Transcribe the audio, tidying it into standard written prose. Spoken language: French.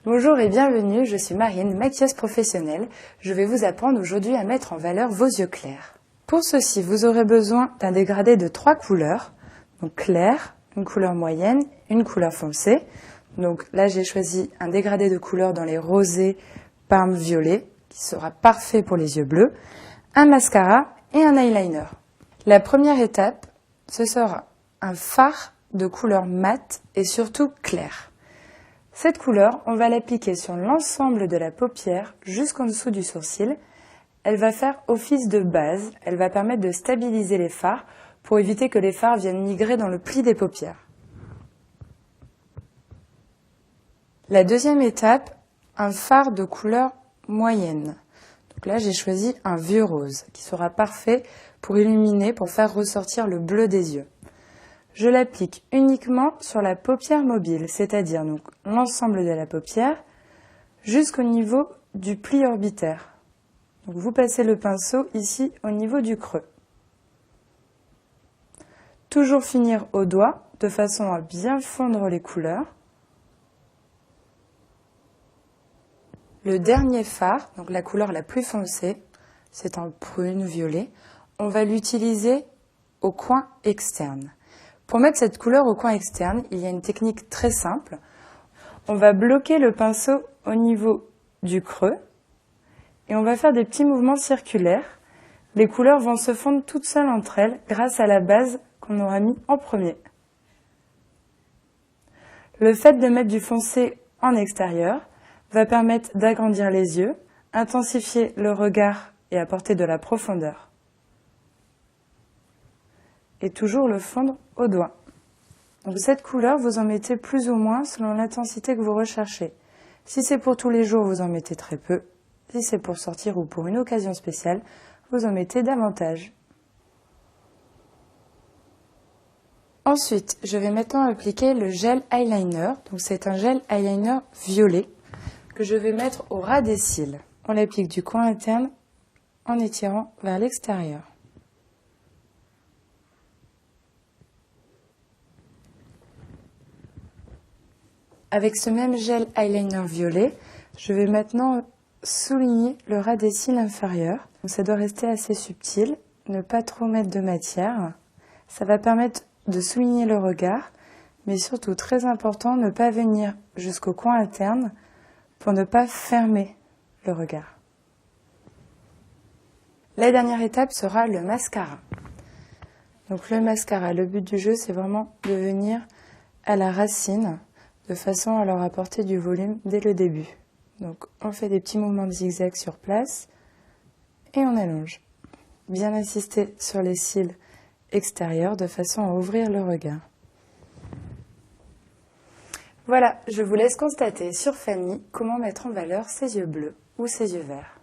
Bonjour et bienvenue, je suis Marine, maquilleuse professionnelle. Je vais vous apprendre aujourd'hui à mettre en valeur vos yeux clairs. Pour ceci, vous aurez besoin d'un dégradé de 3 couleurs. Donc clair, une couleur moyenne, une couleur foncée. Donc là, j'ai choisi un dégradé de couleur dans les rosés, parme violet, qui sera parfait pour les yeux bleus, un mascara et un eyeliner. La première étape, ce sera un fard de couleur mate et surtout clair. Cette couleur, on va l'appliquer sur l'ensemble de la paupière jusqu'en dessous du sourcil. Elle va faire office de base, elle va permettre de stabiliser les fards pour éviter que les fards viennent migrer dans le pli des paupières. La deuxième étape, un fard de couleur moyenne. Donc là, j'ai choisi un vieux rose qui sera parfait pour illuminer, pour faire ressortir le bleu des yeux. Je l'applique uniquement sur la paupière mobile, c'est-à-dire donc l'ensemble de la paupière jusqu'au niveau du pli orbitaire. Donc vous passez le pinceau ici au niveau du creux. Toujours finir au doigt de façon à bien fondre les couleurs. Le dernier fard, donc la couleur la plus foncée, c'est un prune violet, on va l'utiliser au coin externe. Pour mettre cette couleur au coin externe, il y a une technique très simple. On va bloquer le pinceau au niveau du creux et on va faire des petits mouvements circulaires. Les couleurs vont se fondre toutes seules entre elles grâce à la base qu'on aura mis en premier. Le fait de mettre du foncé en extérieur va permettre d'agrandir les yeux, intensifier le regard et apporter de la profondeur. Et toujours le fondre au doigt. Donc cette couleur, vous en mettez plus ou moins selon l'intensité que vous recherchez. Si c'est pour tous les jours, vous en mettez très peu. Si c'est pour sortir ou pour une occasion spéciale, vous en mettez davantage. Ensuite, je vais maintenant appliquer le gel eyeliner. Donc c'est un gel eyeliner violet que je vais mettre au ras des cils. On l'applique du coin interne en étirant vers l'extérieur. Avec ce même gel eyeliner violet, je vais maintenant souligner le ras des cils inférieurs. Donc ça doit rester assez subtil, ne pas trop mettre de matière. Ça va permettre de souligner le regard, mais surtout très important, ne pas venir jusqu'au coin interne pour ne pas fermer le regard. La dernière étape sera le mascara. Donc le mascara, le but du jeu, c'est vraiment de venir à la racine, de façon à leur apporter du volume dès le début. Donc on fait des petits mouvements de zigzag sur place et on allonge. Bien insister sur les cils extérieurs de façon à ouvrir le regard. Voilà, je vous laisse constater sur Fanny comment mettre en valeur ses yeux bleus ou ses yeux verts.